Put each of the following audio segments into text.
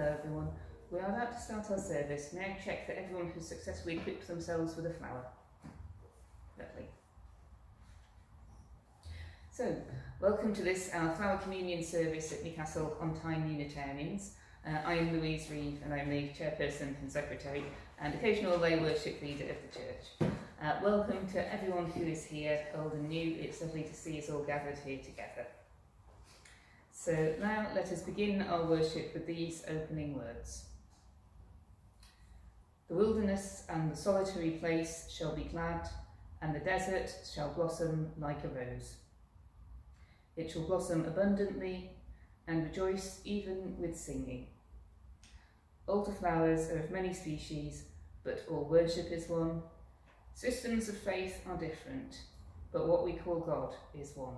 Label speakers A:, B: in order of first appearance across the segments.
A: Hello everyone. We are about to start our service. May I check that everyone has successfully equipped themselves with a flower? Lovely. So, welcome to this, our Flower Communion service at Newcastle On Time Unitarians. I am Louise Reeve and I'm the chairperson and secretary and occasional lay worship leader of the church. Welcome to everyone who is here, old and new. It's lovely to see us all gathered here together. So now let us begin our worship with these opening words. The wilderness and the solitary place shall be glad, and the desert shall blossom like a rose. It shall blossom abundantly and rejoice even with singing. Altar flowers are of many species, but all worship is one. Systems of faith are different, but what we call God is one.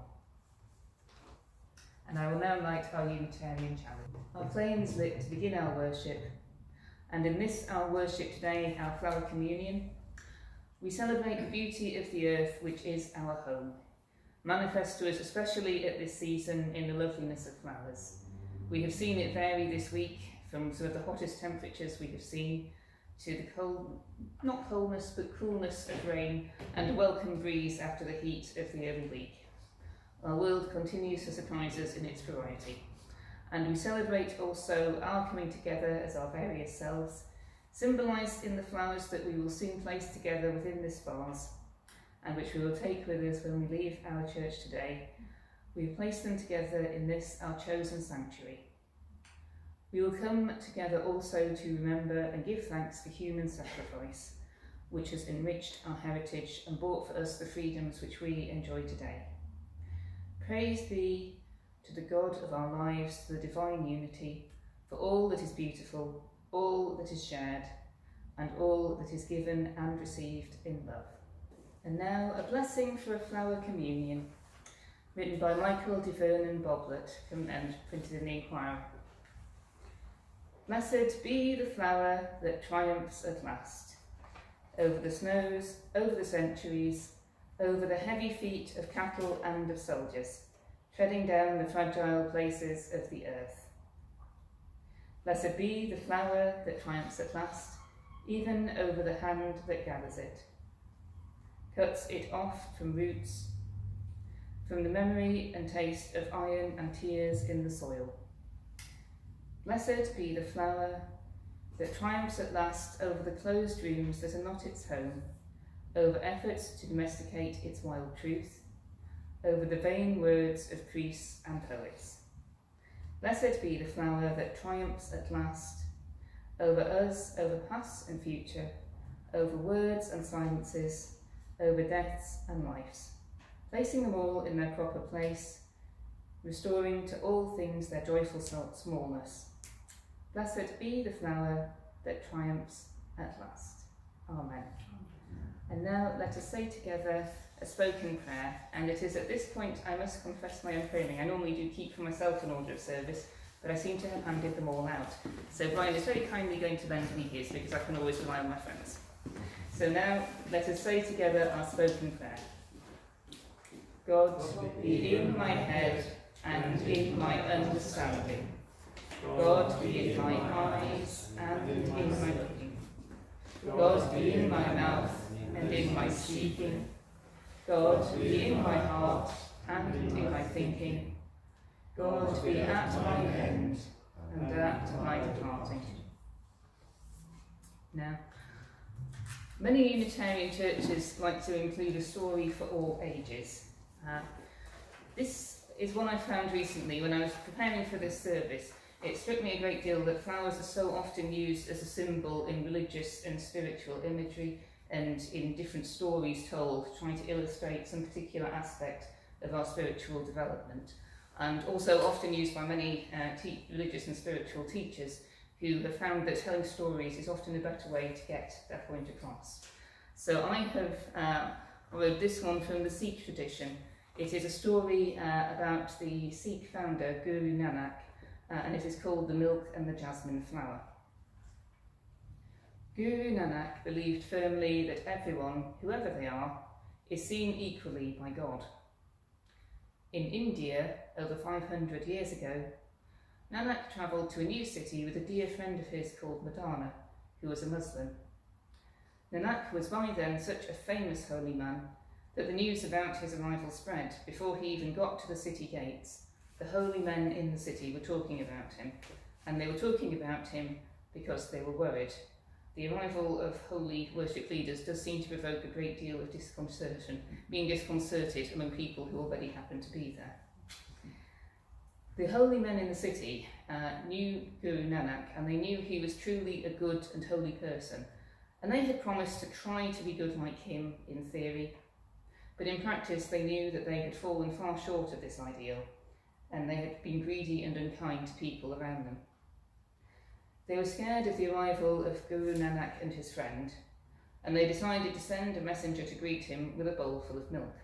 A: And I will now light our Unitarian challenge. Our flame is lit to begin our worship, and in this our worship today, our Flower Communion, we celebrate the beauty of the earth which is our home, manifest to us especially at this season in the loveliness of flowers. We have seen it vary this week from some of the hottest temperatures we have seen to the cold, not coldness, but coolness of rain and a welcome breeze after the heat of the early week. Our world continues to surprise us in its variety, and we celebrate also our coming together as our various selves, symbolised in the flowers that we will soon place together within this vase, and which we will take with us when we leave our church today. We have placed them together in this, our chosen sanctuary. We will come together also to remember and give thanks for human sacrifice, which has enriched our heritage and brought for us the freedoms which we enjoy today. Praise be to the God of our lives, the divine unity, for all that is beautiful, all that is shared, and all that is given and received in love. And now a blessing for a Flower Communion, written by Michael de Vernon Boblet and printed in the Inquirer. Blessed be the flower that triumphs at last, over the snows, over the centuries, over the heavy feet of cattle and of soldiers, treading down the fragile places of the earth. Blessed be the flower that triumphs at last, even over the hand that gathers it, cuts it off from roots, from the memory and taste of iron and tears in the soil. Blessed be the flower that triumphs at last over the closed rooms that are not its home, over efforts to domesticate its wild truth, over the vain words of priests and poets. Blessed be the flower that triumphs at last, over us, over past and future, over words and silences, over deaths and lives, placing them all in their proper place, restoring to all things their joyful smallness. Blessed be the flower that triumphs at last. Amen. And now let us say together a spoken prayer, and it is at this point I must confess my own failing. I normally do keep for myself an order of service, but I seem to have handed them all out. So Brian is very kindly going to lend me his, because I can always rely on my friends. So now let us say together our spoken prayer. God be in my head and in my understanding. God be in my eyes and in my looking. God be in my mouth and in my speaking. God be in my heart and in my thinking. God be at my end and at my departing. Now, many Unitarian churches like to include a story for all ages. This is one I found recently when I was preparing for this service. It struck me a great deal that flowers are so often used as a symbol in religious and spiritual imagery and in different stories told, trying to illustrate some particular aspect of our spiritual development. And also often used by many religious and spiritual teachers who have found that telling stories is often a better way to get their point across. So I have wrote this one from the Sikh tradition. It is a story about the Sikh founder, Guru Nanak, and it is called The Milk and the Jasmine Flower. Guru Nanak believed firmly that everyone, whoever they are, is seen equally by God. In India, over 500 years ago, Nanak travelled to a new city with a dear friend of his called Madana, who was a Muslim. Nanak was by then such a famous holy man that the news about his arrival spread before he even got to the city gates. The holy men in the city were talking about him, and they were talking about him because they were worried. The arrival of holy worship leaders does seem to provoke a great deal of being disconcerted among people who already happen to be there. The holy men in the city knew Guru Nanak, and they knew he was truly a good and holy person, and they had promised to try to be good like him in theory, but in practice they knew that they had fallen far short of this ideal, and they had been greedy and unkind to people around them. They were scared of the arrival of Guru Nanak and his friend, and they decided to send a messenger to greet him with a bowl full of milk,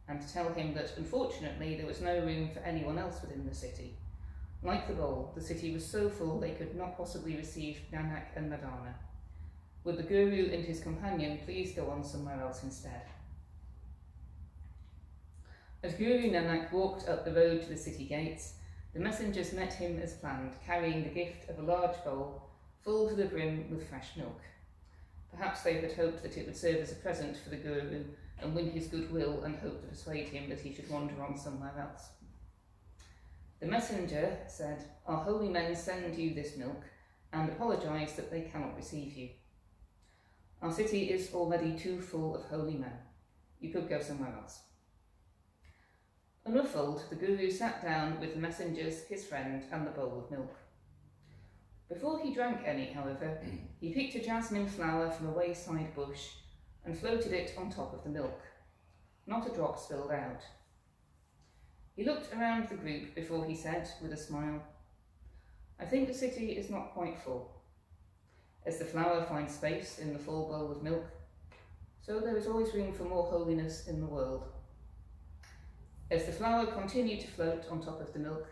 A: and to tell him that unfortunately there was no room for anyone else within the city. Like the bowl, the city was so full they could not possibly receive Nanak and Madana. Would the Guru and his companion please go on somewhere else instead? As Guru Nanak walked up the road to the city gates, the messengers met him as planned, carrying the gift of a large bowl full to the brim with fresh milk. Perhaps they had hoped that it would serve as a present for the Guru and win his goodwill, and hoped to persuade him that he should wander on somewhere else. The messenger said, "Our holy men send you this milk and apologise that they cannot receive you. Our city is already too full of holy men. You could go somewhere else." Unruffled, the Guru sat down with the messengers, his friend, and the bowl of milk. Before he drank any, however, he picked a jasmine flower from a wayside bush and floated it on top of the milk. Not a drop spilled out. He looked around the group before he said, with a smile, "I think the city is not quite full. As the flower finds space in the full bowl of milk, so there is always room for more holiness in the world." As the flower continued to float on top of the milk,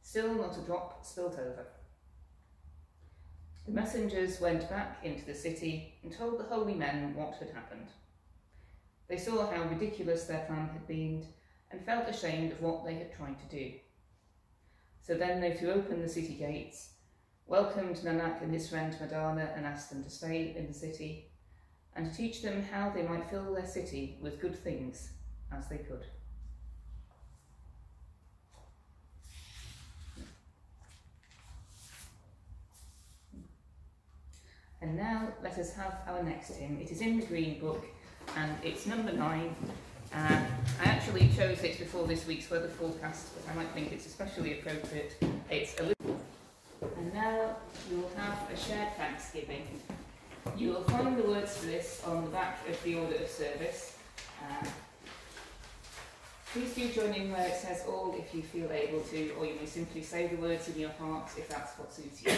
A: still not a drop spilt over. The messengers went back into the city and told the holy men what had happened. They saw how ridiculous their plan had been and felt ashamed of what they had tried to do. So then they threw open the city gates, welcomed Nanak and his friend Madana, and asked them to stay in the city and to teach them how they might fill their city with good things as they could. And now let us have our next hymn. It is in the Green Book and it's number 9. I actually chose it before this week's weather forecast, but I might think it's especially appropriate. It's a little. And now you will have a shared thanksgiving. You will find the words for this on the back of the order of service. Please do join in where it says all if you feel able to, or you may simply say the words in your heart if that's what suits you.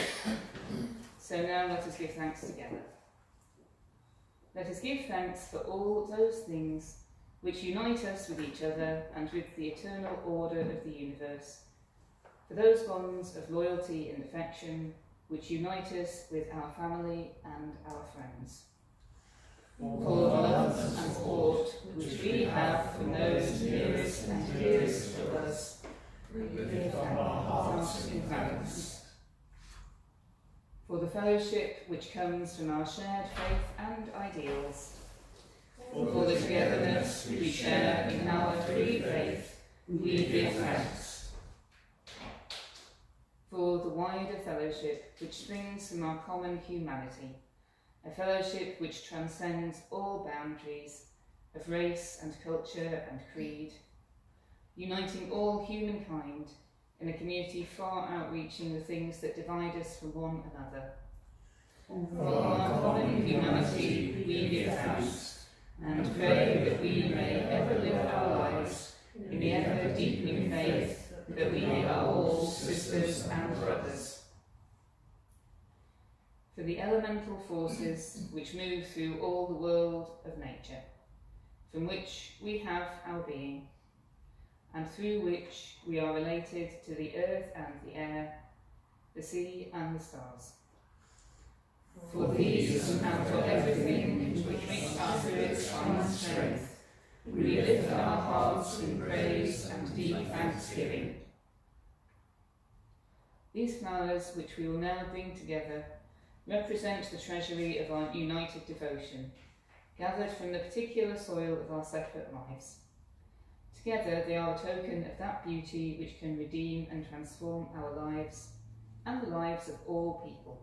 A: So now let us give thanks together. Let us give thanks for all those things which unite us with each other and with the eternal order of the universe, for those bonds of loyalty and affection which unite us with our family and our friends. For the love and support which we have from those nearest and dearest to us, we lift up our hearts in thanks. For the fellowship which comes from our shared faith and ideals, for the togetherness we share in our free faith, we give thanks. For the wider fellowship which springs from our common humanity, a fellowship which transcends all boundaries of race and culture and creed, uniting all humankind in a community far outreaching the things that divide us from one another. For our common humanity we give thanks, and pray that we may ever live our lives in the ever-deepening faith that we are all sisters and brothers. For the elemental forces which move through all the world of nature, from which we have our being, and through which we are related to the earth and the air, the sea and the stars. For these and for everything in which our spirits find strength, we lift our hearts in praise and deep thanksgiving. These flowers, which we will now bring together, represent the treasury of our united devotion, gathered from the particular soil of our separate lives. Together they are a token of that beauty which can redeem and transform our lives and the lives of all people.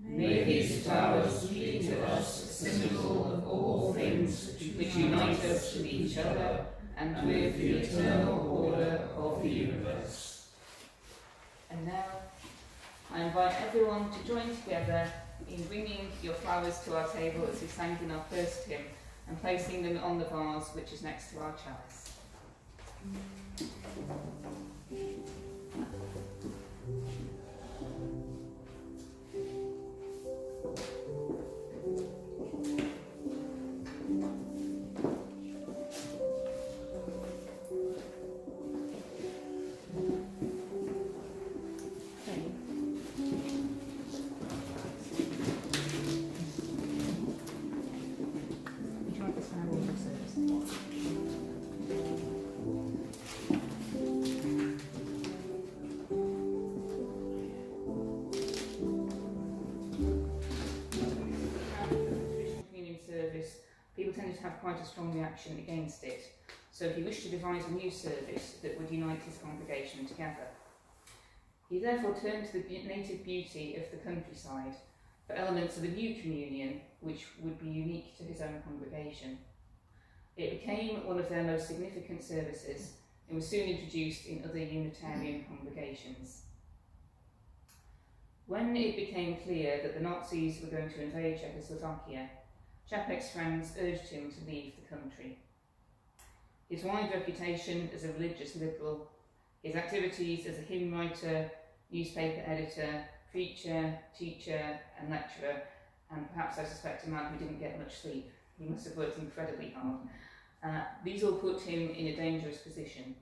B: May these flowers be to us a symbol of all things which unite us with each other and with the eternal order of the universe.
A: And now I invite everyone to join together in bringing your flowers to our table as we sang in our first hymn and placing them on the vase which is next to our chalice. People tended to have quite a strong reaction against it, so he wished to devise a new service that would unite his congregation together. He therefore turned to the native beauty of the countryside for elements of a new communion which would be unique to his own congregation. It became one of their most significant services and was soon introduced in other Unitarian congregations. When it became clear that the Nazis were going to invade Czechoslovakia, Čapek's friends urged him to leave the country. His wide reputation as a religious liberal, his activities as a hymn writer, newspaper editor, preacher, teacher and lecturer, and perhaps I suspect a man who didn't get much sleep. He must have worked incredibly hard. These all put him in a dangerous position.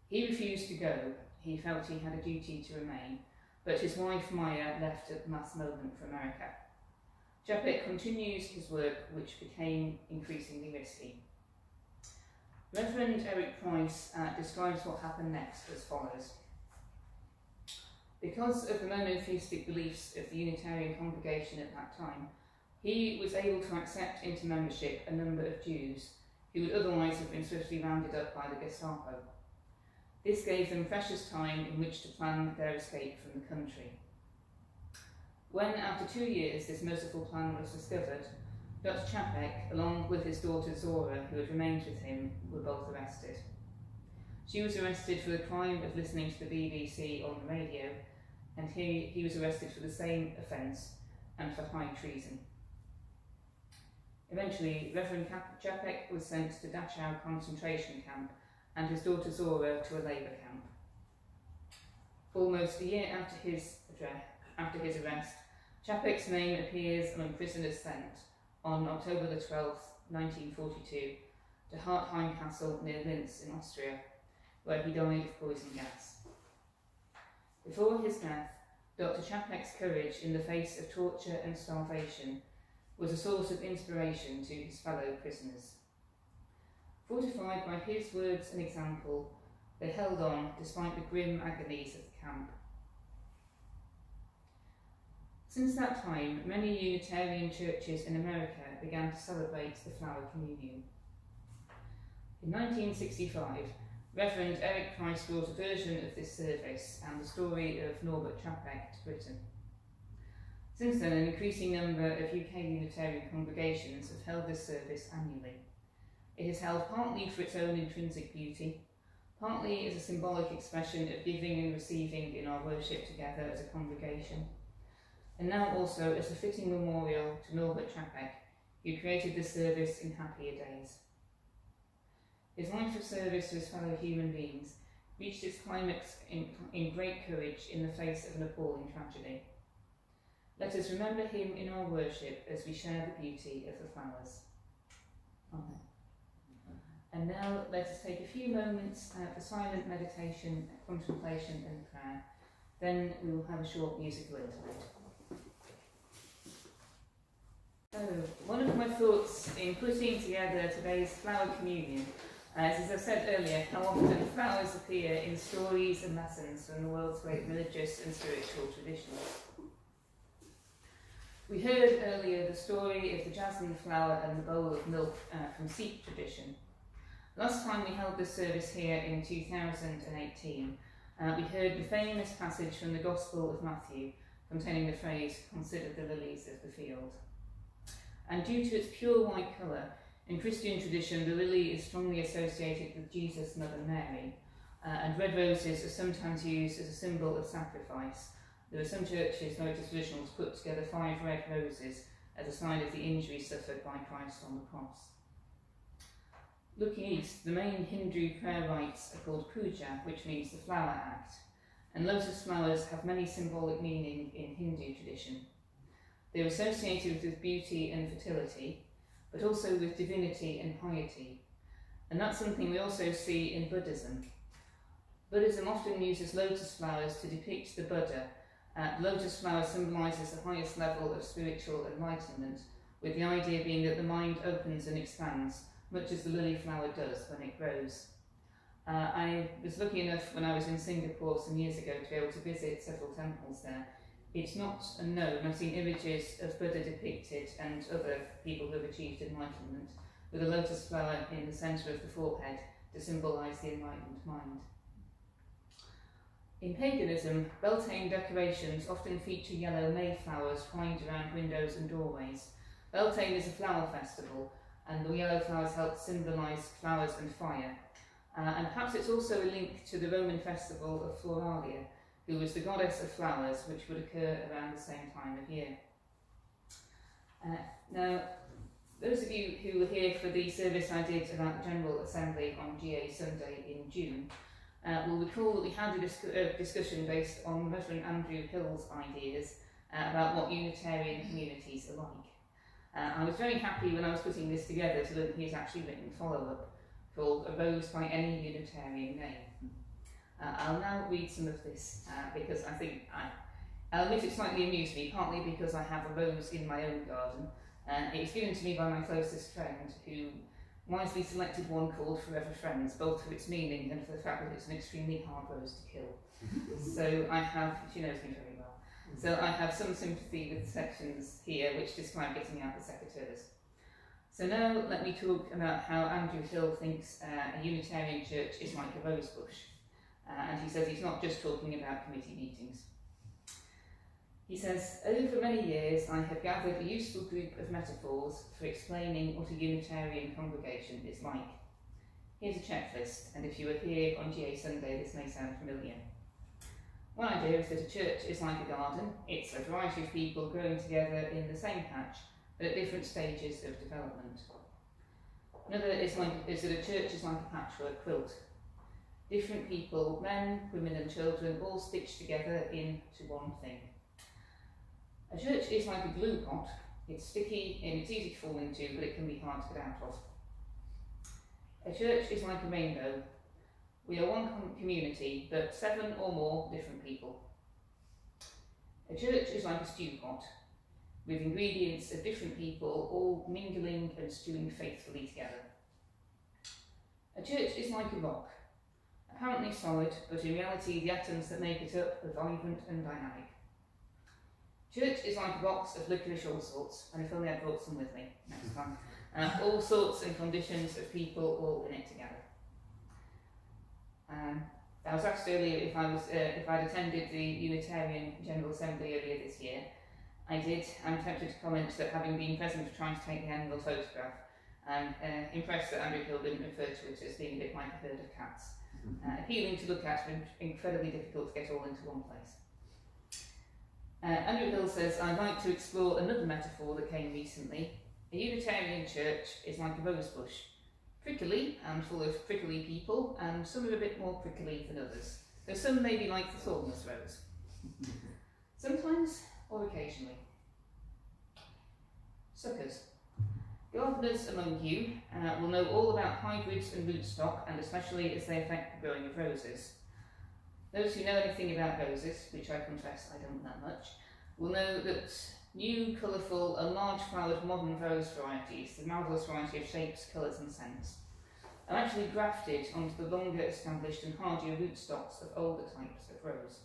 A: He refused to go. He felt he had a duty to remain, but his wife Maya left at the last moment for America. Čapek continues his work, which became increasingly risky. Reverend Eric Price describes what happened next as follows. Because of the monotheistic beliefs of the Unitarian congregation at that time, he was able to accept into membership a number of Jews who would otherwise have been swiftly rounded up by the Gestapo. This gave them precious time in which to plan their escape from the country. When, after 2 years, this merciful plan was discovered, Dr. Čapek, along with his daughter Zora, who had remained with him, were both arrested. She was arrested for the crime of listening to the BBC on the radio, and he was arrested for the same offence and for high treason. Eventually, Reverend Čapek was sent to Dachau concentration camp and his daughter Zora to a labour camp. Almost a year after his arrest, Čapek's name appears among prisoners sent on October the 12th, 1942, to Hartheim Castle near Linz in Austria, where he died of poison gas. Before his death, Dr. Čapek's courage in the face of torture and starvation was a source of inspiration to his fellow prisoners. Fortified by his words and example, they held on despite the grim agonies of the camp. Since that time, many Unitarian churches in America began to celebrate the Flower Communion. In 1965, Reverend Eric Price brought a version of this service and the story of Norbert Čapek to Britain. Since then, an increasing number of UK Unitarian congregations have held this service annually. It is held partly for its own intrinsic beauty, partly as a symbolic expression of giving and receiving in our worship together as a congregation, and now also as a fitting memorial to Norbert Čapek, who created this service in happier days. His life of service to his fellow human beings reached its climax in great courage in the face of an appalling tragedy. Let us remember him in our worship as we share the beauty of the flowers. Amen. And now let us take a few moments for silent meditation, contemplation and prayer. Then we will have a short musical interlude. So, one of my thoughts in putting together today's Flower Communion As I said earlier, how often flowers appear in stories and lessons from the world's great religious and spiritual traditions. We heard earlier the story of the jasmine flower and the bowl of milk from Sikh tradition. Last time we held this service here in 2018, we heard the famous passage from the Gospel of Matthew containing the phrase, "Consider the lilies of the field." And due to its pure white colour, in Christian tradition the lily is strongly associated with Jesus' mother Mary, and red roses are sometimes used as a symbol of sacrifice. There are some churches, notice traditionals, put together 5 red roses as a sign of the injury suffered by Christ on the cross. Looking east, the main Hindu prayer rites are called puja, which means the flower act, and lotus flowers have many symbolic meaning in Hindu tradition. They are associated with beauty and fertility, but also with divinity and piety, and that's something we also see in Buddhism. Buddhism often uses lotus flowers to depict the Buddha. The lotus flower symbolises the highest level of spiritual enlightenment, with the idea being that the mind opens and expands, much as the lily flower does when it grows. I was lucky enough when I was in Singapore some years ago to be able to visit several temples there. It's not unknown. I've seen images of Buddha depicted and other people who have achieved enlightenment with a lotus flower in the centre of the forehead to symbolise the enlightened mind. In paganism, Beltane decorations often feature yellow mayflowers twined around windows and doorways. Beltane is a flower festival, and the yellow flowers help symbolise flowers and fire. And perhaps it's also a link to the Roman festival of Floralia, who was the goddess of flowers, which would occur around the same time of year. Now, those of you who were here for the service I did about the General Assembly on GA Sunday in June will recall that we had a discussion based on Reverend Andrew Hill's ideas about what Unitarian communities are like. I was very happy when I was putting this together to learn that he's actually written a follow-up called A Rose by Any Unitarian Name. I'll now read some of this because I think I'll admit it slightly amused me, partly because I have a rose in my own garden. It was given to me by my closest friend, who wisely selected one called Forever Friends, both for its meaning and for the fact that it's an extremely hard rose to kill. So I have, she knows me very well, so I have some sympathy with sections here which describe getting out the secateurs. So now let me talk about how Andrew Hill thinks a Unitarian church is like a rose bush. And he says he's not just talking about committee meetings. He says, over many years I have gathered a useful group of metaphors for explaining what a Unitarian congregation is like. Here's a checklist, and if you were here on GA Sunday this may sound familiar. One idea is that a church is like a garden. It's a variety of people growing together in the same patch, but at different stages of development. Another is that a church is like a patchwork quilt. Different people, men, women and children, all stitched together into one thing. A church is like a glue pot. It's sticky and it's easy to fall into, but it can be hard to get out of. A church is like a rainbow. We are one community, but 7 or more different people. A church is like a stew pot, with ingredients of different people all mingling and stewing faithfully together. A church is like a rock, apparently solid, but in reality the atoms that make it up are vibrant and dynamic. Church is like a box of licorice all sorts, and if only I brought some with me next time. All sorts and conditions of people all in it together. I was asked earlier if I'd attended the Unitarian General Assembly earlier this year. I did. I'm tempted to comment that having been present for trying to take the annual photograph, I'm impressed that Andrew Hill didn't refer to it as being a bit like a herd of cats. Appealing to look at, but incredibly difficult to get all into one place. Andrew Hill says, I'd like to explore another metaphor that came recently. A Unitarian church is like a rose bush. Prickly and full of prickly people, and some are a bit more prickly than others, though some may be like the thornless rose. Sometimes, or occasionally. Suckers. Gardeners among you will know all about hybrids and rootstock, and especially as they affect the growing of roses. Those who know anything about roses, which I confess I don't that much, will know that new, colourful and large-flowered modern rose varieties, the marvellous variety of shapes, colours and scents, are actually grafted onto the longer established and hardier rootstocks of older types of rose.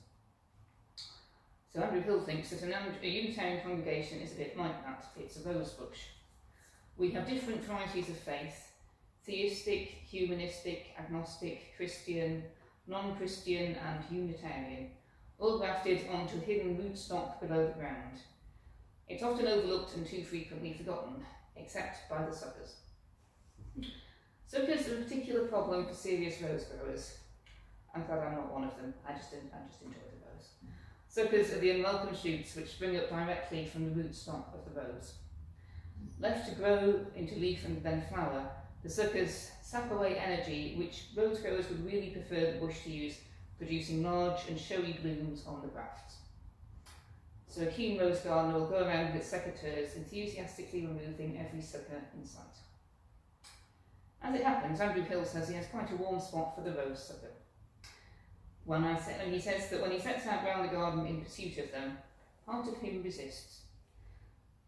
A: So Andrew Hill thinks that a Unitarian congregation is a bit like that. It's a rose bush. We have different varieties of faith: theistic, humanistic, agnostic, Christian, non-Christian and Unitarian, all grafted onto a hidden rootstock below the ground. It's often overlooked and too frequently forgotten, except by the suckers. Suckers are a particular problem for serious rose growers. I'm glad I'm not one of them. I just enjoy the rose. Suckers are the unwelcome shoots which spring up directly from the rootstock of the rose. Left to grow into leaf and then flower, the suckers sap away energy which rose growers would really prefer the bush to use, producing large and showy blooms on the grafts. So a keen rose gardener will go around with its secateurs, enthusiastically removing every sucker in sight. As it happens, Andrew Hill says he has quite a warm spot for the rose sucker. And he says that when he sets out round the garden in pursuit of them, part of him resists.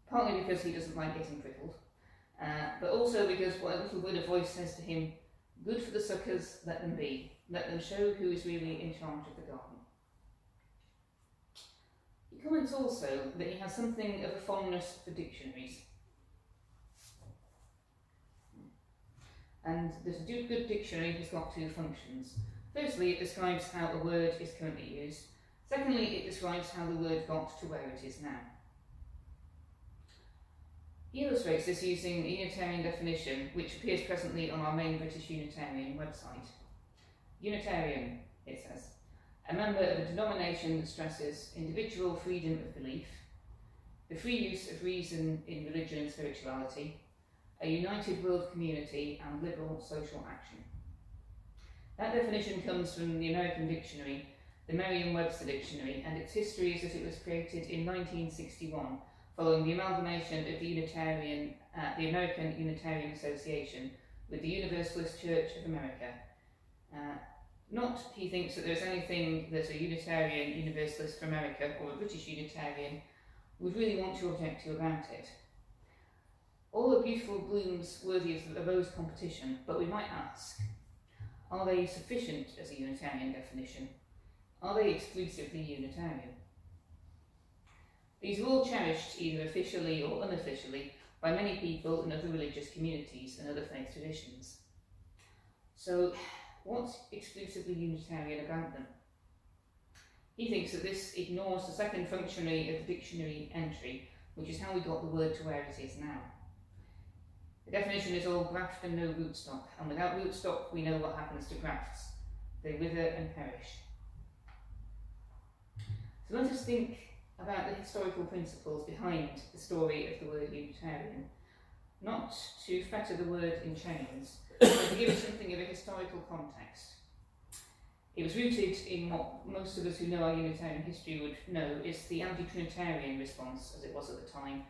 A: Partly because he doesn't like getting prickled, but also because what a little word of voice says to him: good for the suckers, let them be. Let them show who is really in charge of the garden. He comments also that he has something of a fondness for dictionaries. And that a good dictionary has got two functions. Firstly, it describes how a word is currently used. Secondly, it describes how the word got to where it is now. He illustrates this using a Unitarian definition, which appears presently on our main British Unitarian website. Unitarian, it says, a member of a denomination that stresses individual freedom of belief, the free use of reason in religion and spirituality, a united world community, and liberal social action. That definition comes from the American dictionary, the Merriam-Webster dictionary, and its history is that it was created in 1961 following the amalgamation of the American Unitarian Association with the Universalist Church of America. He thinks that there's anything that a Unitarian Universalist for America or a British Unitarian would really want to object to about it. All are beautiful blooms worthy of a rose competition, but we might ask, are they sufficient as a Unitarian definition? Are they exclusively Unitarian? These are all cherished, either officially or unofficially, by many people in other religious communities and other faith traditions. So, what's exclusively Unitarian about them? He thinks that this ignores the second functionary of the dictionary entry, which is how we got the word to where it is now. The definition is all graft and no rootstock, and without rootstock we know what happens to grafts. They wither and perish. So let us think about the historical principles behind the story of the word Unitarian, not to fetter the word in chains, but to give it something of a historical context. It was rooted in what most of us who know our Unitarian history would know is the anti-Trinitarian response, as it was at the time,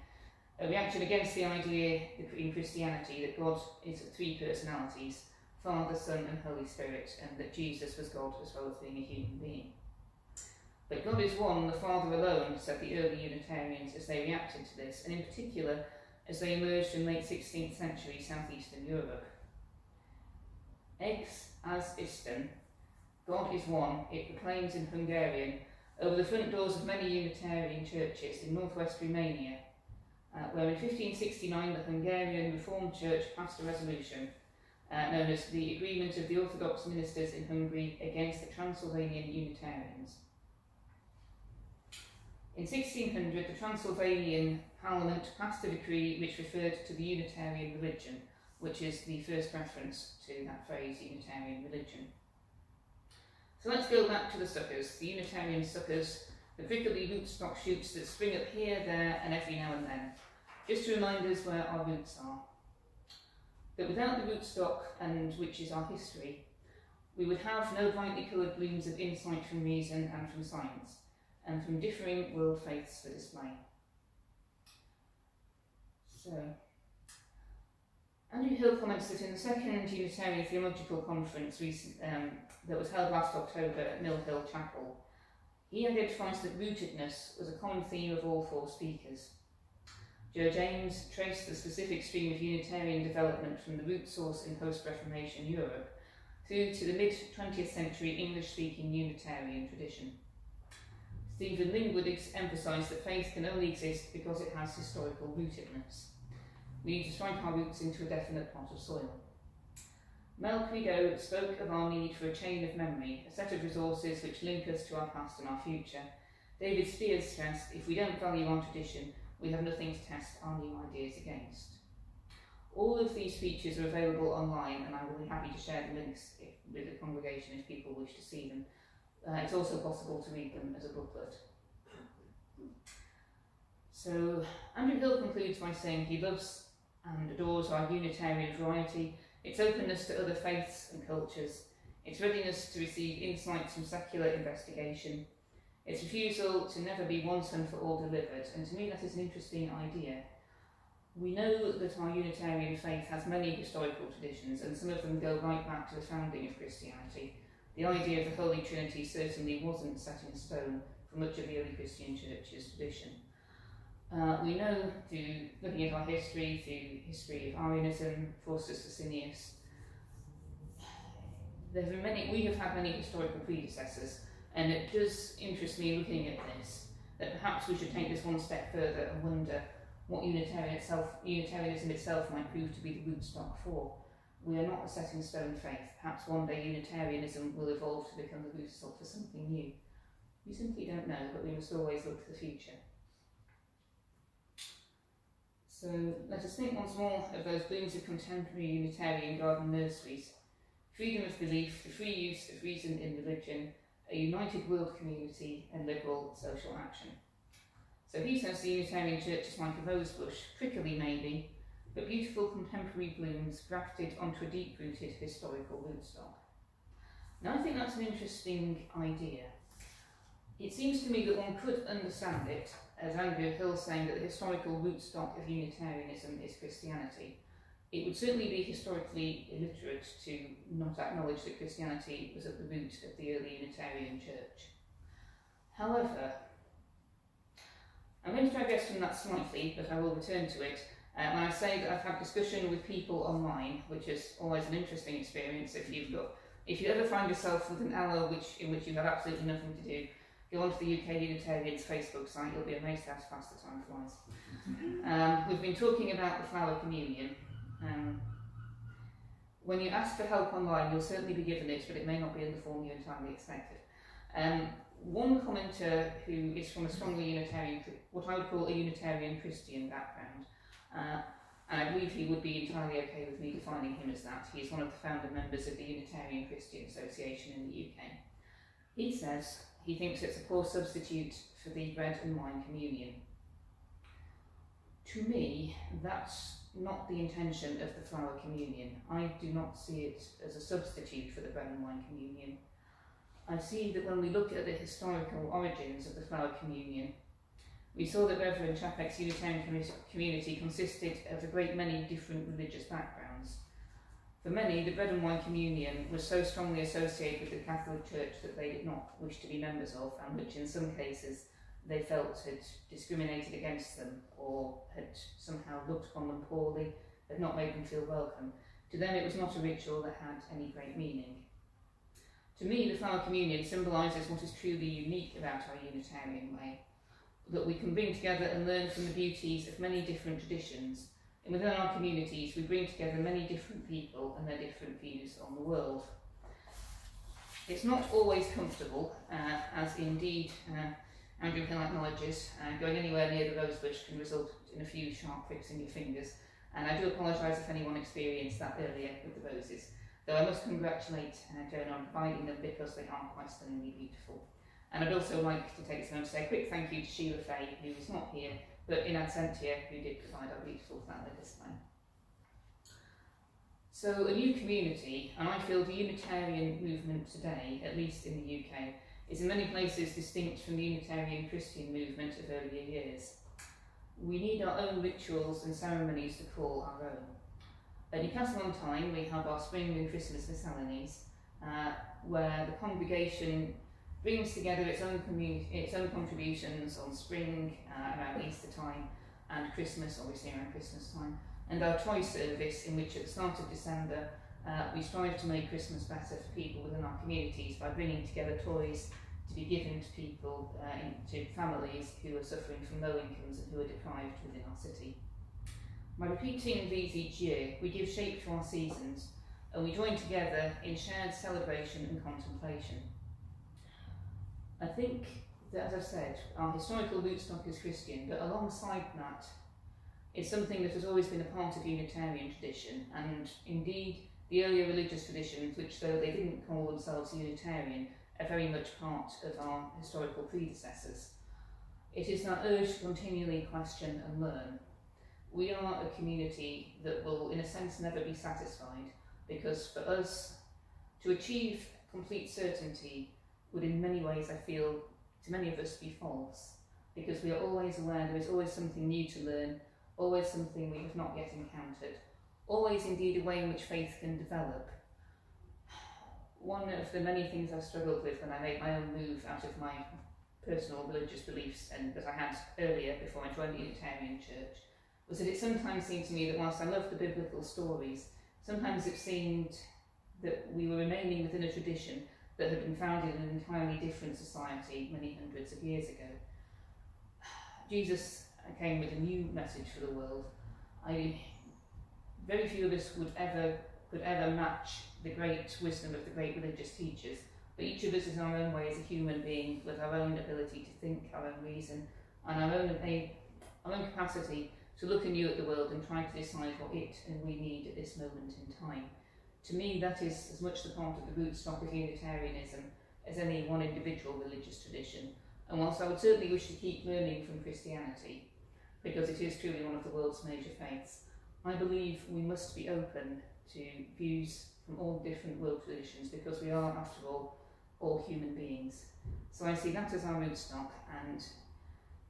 A: a reaction against the idea in Christianity that God is three personalities, Father, Son and Holy Spirit, and that Jesus was God as well as being a human being. But God is one, the Father alone, said the early Unitarians as they reacted to this, and in particular as they emerged in late 16th century southeastern Europe. Ex as isten, God is one, it proclaims in Hungarian over the front doors of many Unitarian churches in northwest Romania, where in 1569 the Hungarian Reformed Church passed a resolution known as the Agreement of the Orthodox Ministers in Hungary against the Transylvanian Unitarians. In 1600, the Transylvanian Parliament passed a decree which referred to the Unitarian religion, which is the first reference to that phrase, Unitarian religion. So let's go back to the suckers, the Unitarian suckers, the prickly rootstock shoots that spring up here, there, and every now and then, just to remind us where our roots are. But without the rootstock, and which is our history, we would have no brightly coloured blooms of insight from reason and from science, and from differing world faiths for display. So, Andrew Hill comments that in the second Unitarian Theological Conference that was held last October at Mill Hill Chapel, he identifies that rootedness was a common theme of all four speakers. Joe James traced the specific stream of Unitarian development from the root source in post-Reformation Europe through to the mid-20th century English-speaking Unitarian tradition. Stephen Lingwood emphasised that faith can only exist because it has historical rootedness. We need to strike our roots into a definite plot of soil. Mel Credo spoke of our need for a chain of memory, a set of resources which link us to our past and our future. David Spears stressed, if we don't value our tradition, we have nothing to test our new ideas against. All of these features are available online, and I will be happy to share the links with the congregation if people wish to see them. It's also possible to read them as a booklet. So Andrew Hill concludes by saying he loves and adores our Unitarian variety, its openness to other faiths and cultures, its readiness to receive insights from secular investigation, its refusal to never be once and for all delivered, and to me that is an interesting idea. We know that our Unitarian faith has many historical traditions, and some of them go right back to the founding of Christianity. The idea of the Holy Trinity certainly wasn't set in stone for much of the early Christian church's tradition. We know, through looking at our history, through the history of Arianism, Faustus Licinius, we have had many historical predecessors, and it does interest me looking at this, that perhaps we should take this one step further and wonder what Unitarianism itself might prove to be the rootstock for. We are not a set in stone faith. Perhaps one day Unitarianism will evolve to become the rootstock for something new. We simply don't know, but we must always look to the future. So let us think once more of those blooms of contemporary Unitarian garden nurseries. Freedom of belief, the free use of reason in religion, a united world community, and liberal social action. So he says the Unitarian Church is like a rose bush, prickly maybe, but beautiful contemporary blooms grafted onto a deep-rooted historical rootstock. Now I think that's an interesting idea. It seems to me that one could understand it, as Andrew Hill saying that the historical rootstock of Unitarianism is Christianity. It would certainly be historically illiterate to not acknowledge that Christianity was at the root of the early Unitarian Church. However, I'm going to digress from that slightly, but I will return to it. When I say that I've had discussion with people online, which is always an interesting experience if you ever find yourself with an hour in which you have absolutely nothing to do, go onto the UK Unitarians Facebook site, you'll be amazed how fast the time flies. We've been talking about the flower communion. When you ask for help online, you'll certainly be given it, but it may not be in the form you entirely expected. One commenter who is from a strongly Unitarian, what I would call a Unitarian Christian background, and I believe he would be entirely okay with me defining him as that. He is one of the founder members of the Unitarian Christian Association in the UK. He says he thinks it's a poor substitute for the bread and wine communion. To me, that's not the intention of the flower communion. I do not see it as a substitute for the bread and wine communion. I see that when we look at the historical origins of the flower communion, we saw that Reverend Chapek's Unitarian community consisted of a great many different religious backgrounds. For many, the bread and wine communion was so strongly associated with the Catholic Church that they did not wish to be members of, and which in some cases they felt had discriminated against them or had somehow looked upon them poorly, had not made them feel welcome. To them it was not a ritual that had any great meaning. To me, the flower communion symbolises what is truly unique about our Unitarian way, that we can bring together and learn from the beauties of many different traditions, and within our communities we bring together many different people and their different views on the world. It's not always comfortable, as indeed Andrew Hill acknowledges. Going anywhere near the rosebush can result in a few sharp pricks in your fingers, and I do apologise if anyone experienced that earlier with the roses, though I must congratulate Joan on providing them because they are quite stunningly beautiful. And I'd also like to take this moment to say a quick thank you to Sheila Fay, who is not here, but in absentia, who did provide our beautiful flower this time. So a new community, and I feel the Unitarian movement today, at least in the UK, is in many places distinct from the Unitarian Christian movement of earlier years. We need our own rituals and ceremonies to call our own. At Newcastle-on-Tyne we have our spring and Christmas miscellanies, where the congregation brings together its own contributions on spring, around Easter time, and Christmas, obviously around Christmas time, and our Troy service, in which at the start of December we strive to make Christmas better for people within our communities by bringing together toys to be given to people, to families who are suffering from low incomes and who are deprived within our city. By repeating these each year, we give shape to our seasons, and we join together in shared celebration and contemplation. I think that, as I've said, our historical rootstock is Christian, but alongside that, it's something that has always been a part of Unitarian tradition, and indeed the earlier religious traditions, which though they didn't call themselves Unitarian, are very much part of our historical predecessors. It is that urge to continually question and learn. We are a community that will, in a sense, never be satisfied, because for us to achieve complete certainty would in many ways, I feel, to many of us be false, because we are always aware there is always something new to learn, always something we have not yet encountered, always indeed a way in which faith can develop. One of the many things I've struggled with when I made my own move out of my personal religious beliefs and that I had earlier before I joined the Unitarian Church was that it sometimes seemed to me that whilst I loved the biblical stories, sometimes it seemed that we were remaining within a tradition that had been founded in an entirely different society many hundreds of years ago. Jesus came with a new message for the world. Very few of us could ever match the great wisdom of the great religious teachers, but each of us in our own way is a human being with our own ability to think, our own reason, and our own capacity to look anew at the world and try to decide what it and we need at this moment in time. To me, that is as much the part of the rootstock of Unitarianism as any one individual religious tradition. And whilst I would certainly wish to keep learning from Christianity, because it is truly one of the world's major faiths, I believe we must be open to views from all different world traditions, because we are, after all human beings. So I see that as our rootstock, and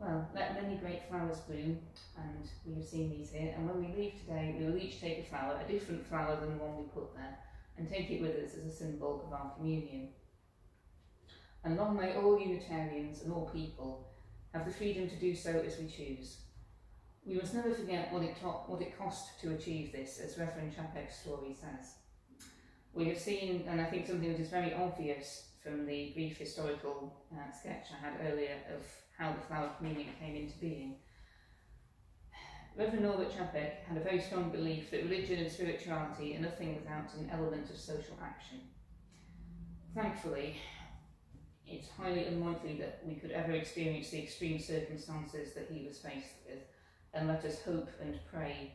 A: well, let many great flowers bloom, and we have seen these here, and when we leave today, we will each take a flower, a different flower than the one we put there, and take it with us as a symbol of our communion. And long may all Unitarians and all people have the freedom to do so as we choose. We must never forget what it cost to achieve this, as Reverend Chapek's story says. We have seen, and I think something that is very obvious from the brief historical sketch I had earlier of how the Flower Communion came into being. Reverend Norbert Chapek had a very strong belief that religion and spirituality are nothing without an element of social action. Thankfully, it's highly unlikely that we could ever experience the extreme circumstances that he was faced with, and let us hope and pray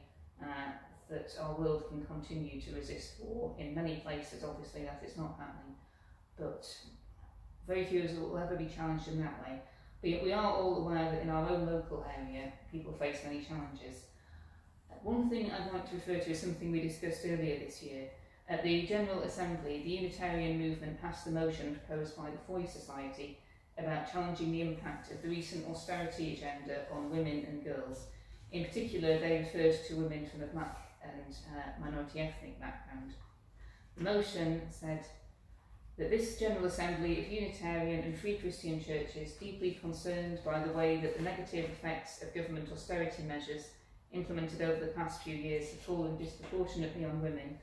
A: that our world can continue to resist war. In many places, obviously, that is not happening, but very few of us will ever be challenged in that way. But yet we are all aware that in our own local area, people face many challenges. One thing I'd like to refer to is something we discussed earlier this year. At the General Assembly, the Unitarian movement passed the motion proposed by the Foy Society about challenging the impact of the recent austerity agenda on women and girls. In particular, they referred to women from a black and minority ethnic background. The motion said that this General Assembly of Unitarian and Free Christian churches, deeply concerned by the way that the negative effects of government austerity measures implemented over the past few years have fallen disproportionately on women,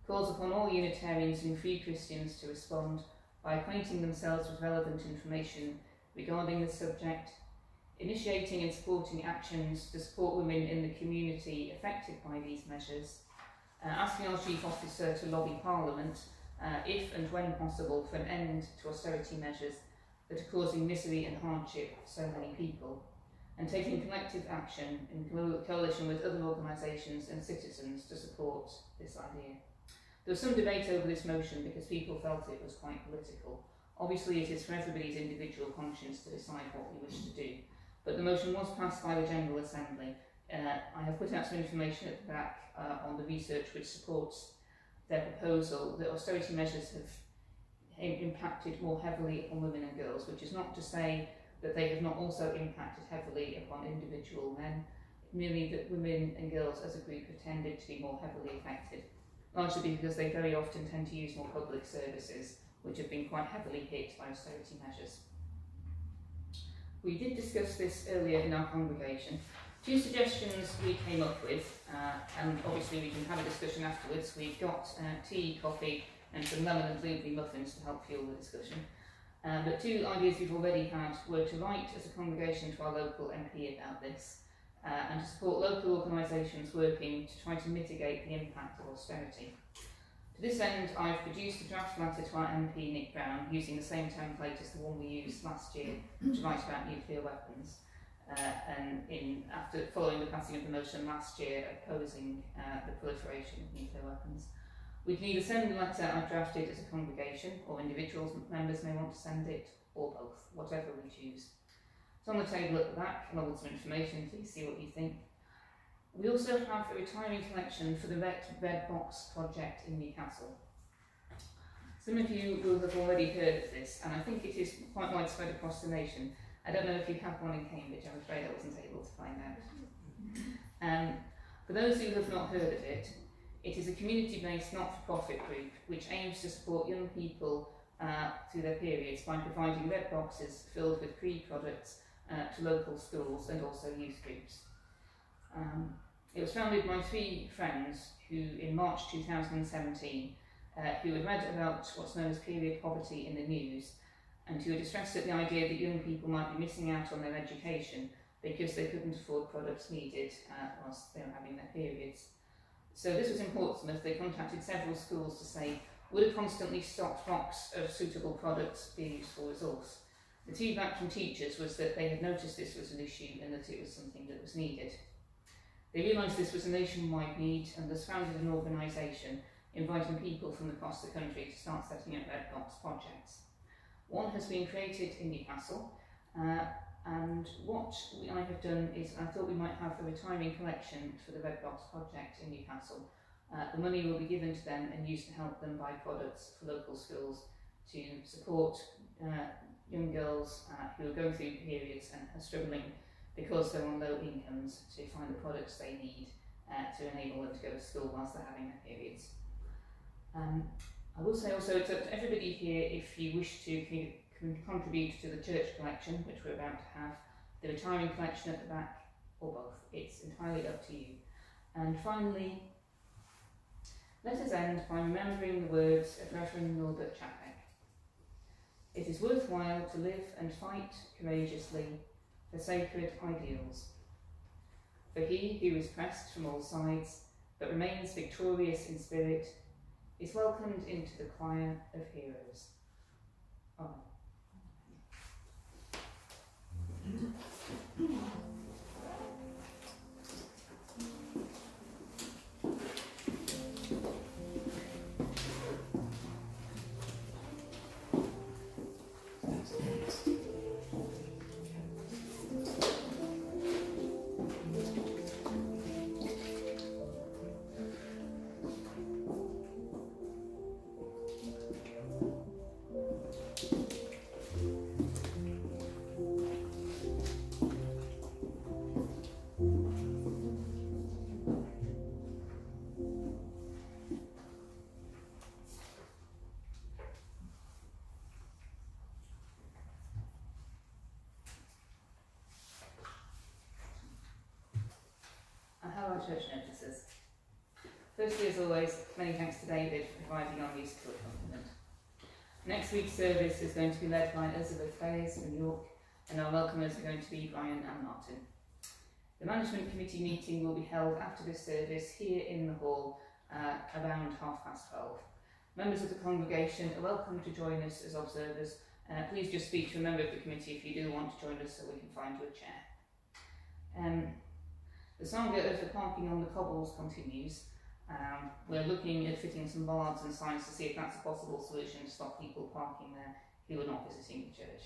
A: calls upon all Unitarians and Free Christians to respond by acquainting themselves with relevant information regarding the subject, initiating and supporting actions to support women in the community affected by these measures, asking our Chief Officer to lobby Parliament, if and when possible, for an end to austerity measures that are causing misery and hardship for so many people, and taking collective action in coalition with other organisations and citizens to support this idea. There was some debate over this motion because people felt it was quite political. Obviously, it is for everybody's individual conscience to decide what we wish to do, but the motion was passed by the General Assembly. I have put out some information at the back on the research which supports their proposal that austerity measures have impacted more heavily upon women and girls, which is not to say that they have not also impacted heavily upon individual men, merely that women and girls as a group have tended to be more heavily affected, largely because they very often tend to use more public services, which have been quite heavily hit by austerity measures. We did discuss this earlier in our congregation, Two suggestions we came up with, and obviously we can have a discussion afterwards. We've got tea, coffee and some lemon and blueberry muffins to help fuel the discussion. But two ideas we've already had were to write as a congregation to our local MP about this, and to support local organisations working to try to mitigate the impact of austerity. To this end, I've produced a draft letter to our MP Nick Brown using the same template as the one we used last year to write about nuclear weapons, and after following the passing of the motion last year opposing the proliferation of nuclear weapons. We can either send the letter I've drafted as a congregation, or individual members may want to send it, or both, whatever we choose. It's on the table at the back, along with some information. Please see what you think. We also have a retiring collection for the Red Box project in Newcastle. Some of you will have already heard of this, and I think it is quite widespread across the nation. I don't know if you have one in Cambridge, I'm afraid I wasn't able to find out. For those who have not heard of it, it is a community-based not-for-profit group which aims to support young people through their periods by providing red boxes filled with pre-products to local schools and also youth groups. It was founded by three friends who, in March 2017, who had read about what's known as period poverty in the news, and who were distressed at the idea that young people might be missing out on their education because they couldn't afford products needed whilst they were having their periods. So this was in Portsmouth. They contacted several schools to say, would a constantly stocked box of suitable products be a useful resource? The feedback from teachers was that they had noticed this was an issue and that it was something that was needed. They realised this was a nationwide need and thus founded an organisation inviting people from across the country to start setting up red box projects. One has been created in Newcastle, and what I have done is I thought we might have a retiring collection for the Red Box project in Newcastle. The money will be given to them and used to help them buy products for local schools to support young girls who are going through periods and are struggling because they're on low incomes to find the products they need to enable them to go to school whilst they're having their periods. I will say also it's up to everybody here if you wish to contribute to the church collection, which we're about to have, the retiring collection at the back, or both. It's entirely up to you. And finally, let us end by remembering the words of Reverend Norbert Chapek. It is worthwhile to live and fight courageously for sacred ideals. For he who is pressed from all sides, but remains victorious in spirit, is welcomed into the choir of heroes. Amen. Church notices. Firstly, as always, many thanks to David for providing our musical accompaniment. Next week's service is going to be led by Elizabeth Fayes from York, and our welcomers are going to be Brian and Martin. The management committee meeting will be held after this service here in the hall around 12:30. Members of the congregation are welcome to join us as observers. Please just speak to a member of the committee if you do want to join us so we can find you a chair. The saga of the parking on the cobbles continues. We're looking at fitting some bollards and signs to see if that's a possible solution to stop people parking there who are not visiting the church.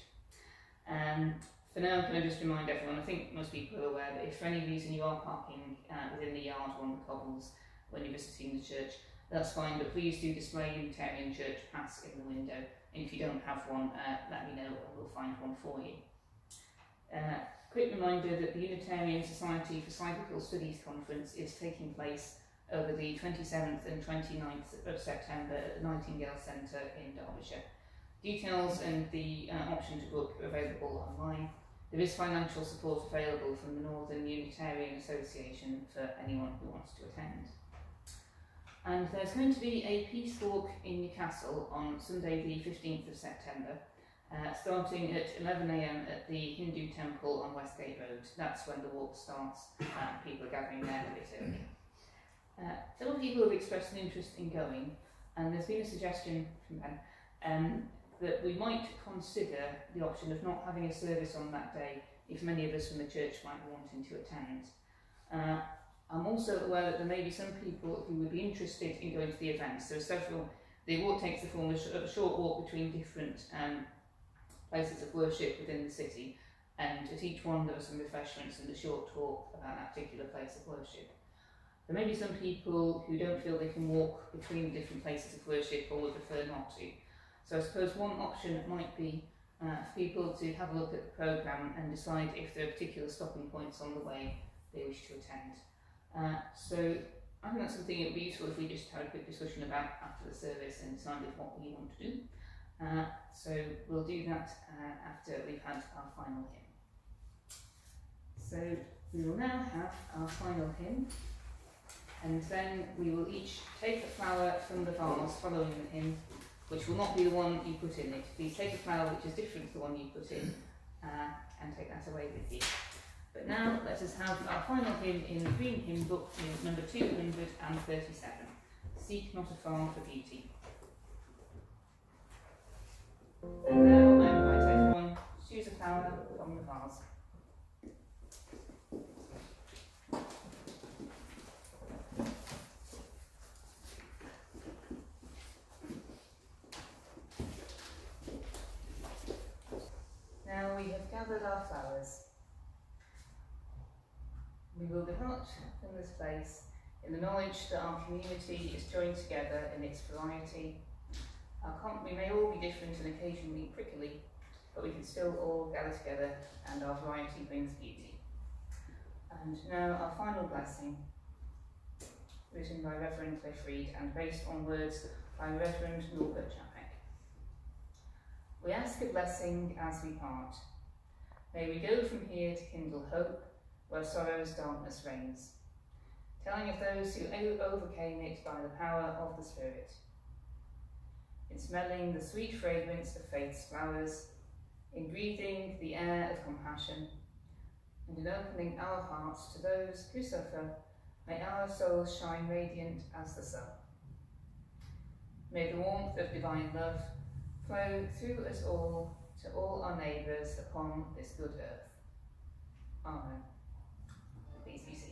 A: For now, can I just remind everyone, I think most people are aware that if for any reason you are parking within the yard or on the cobbles when you're visiting the church, that's fine, but please do display Unitarian Church Pass in the window, and if you don't have one, let me know and we'll find one for you. Quick reminder that the Unitarian Society for Cyclical Studies Conference is taking place over the 27th and 29th of September at the Nightingale Centre in Derbyshire. Details and the option to book are available online. There is financial support available from the Northern Unitarian Association for anyone who wants to attend. And there's going to be a peace walk in Newcastle on Sunday the 15th of September, starting at 11 AM at the Hindu temple on Westgate Road. That's when the walk starts, and people are gathering there a bit early. Several people have expressed an interest in going, and there's been a suggestion from them that we might consider the option of not having a service on that day if many of us from the church might be wanting to attend. I'm also aware that there may be some people who would be interested in going to the events. There are several. The walk takes the form of a short walk between different places of worship within the city, and at each one there are some refreshments and a short talk about that particular place of worship. There may be some people who don't feel they can walk between different places of worship or would prefer not to. So I suppose one option might be for people to have a look at the programme and decide if there are particular stopping points on the way they wish to attend. So I think that's something it would be useful if we just had a quick discussion about after the service and decided what we want to do. So we'll do that after we've had our final hymn. So we will now have our final hymn, and then we will each take a flower from the vase following the hymn, which will not be the one you put in it. Please take a flower which is different to the one you put in and take that away with you. But now let us have our final hymn in the Green Hymn Book, number 237, Seek Not Afar for Beauty. And now I invite everyone to choose a flower from the vase. Now we have gathered our flowers. We will depart from this place in the knowledge that our community is joined together in its variety. We may all be different and occasionally prickly, but we can still all gather together, and our variety brings beauty. And now our final blessing, written by Reverend Cliff Reed and based on words by Reverend Norbert Chapek. We ask a blessing as we part. May we go from here to kindle hope where sorrow's darkness reigns, telling of those who overcame it by the power of the Spirit, in smelling the sweet fragrance of faith's flowers, in breathing the air of compassion, and in opening our hearts to those who suffer. May our souls shine radiant as the sun. May the warmth of divine love flow through us all to all our neighbours upon this good earth. Amen. Please be seated.